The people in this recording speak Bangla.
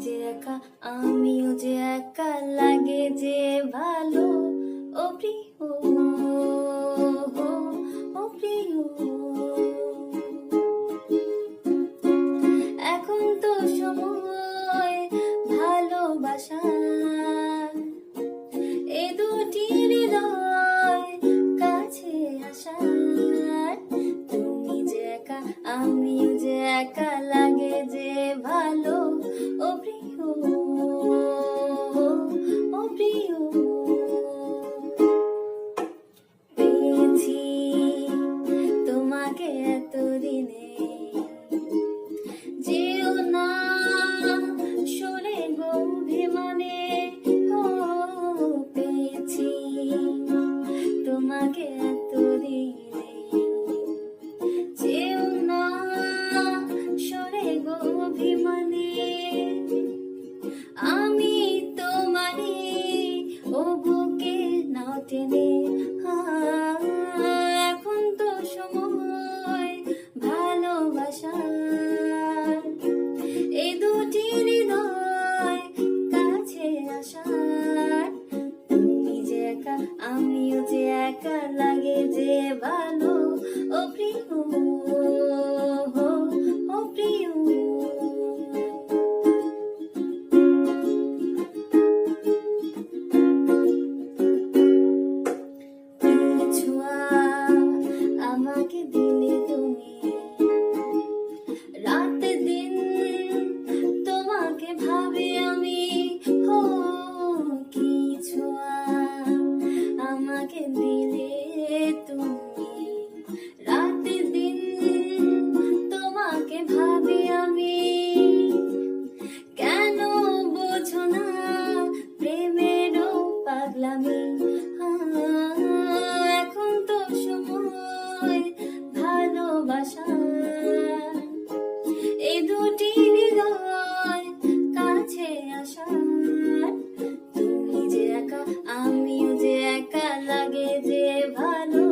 যে একা আমিও যে একা লাগে যে ভালো। ও প্রিয়, ও প্রিয়, এখন তো সময় ভালোবাসার, এ দুটি হৃদয় কাছে আসার। তুমি যে একা আমিও যে একা লাগে যে ভালো। ও প্রিয়, ও প্রিয়, পেয়েছি তোমাকে এতদিনে, যেও না সরে গো অভিমানে। ও পেয়েছি তোমাকে এতদিনে, যেও না সরে গো অভিমানে। আমি তোমারই ও বুকে নাও টেনে, এখন তো সময় ভালোবাসার, এই দুটি হৃদয় কাছে আসার। তুমি যে একা আমিও যে একা লাগে যে ভালো। ও প্রিয়, ও প্রিয়, ছোঁয়া আমাকে দিলে তুমি, রাত দিন তোমাকে ভাবে আমি। ও কি ছোঁয়া আমাকে দিলে তুমি, রাত দিন তোমাকে ভাবে আমি। কেন বোঝো না প্রেমেরও পাগলামি, এখন তো সময় ভালোবাসার, এই দুটি হৃদয় কাছে আসার। তুমি যে একা আমিও যে একা লাগে যে ভালো।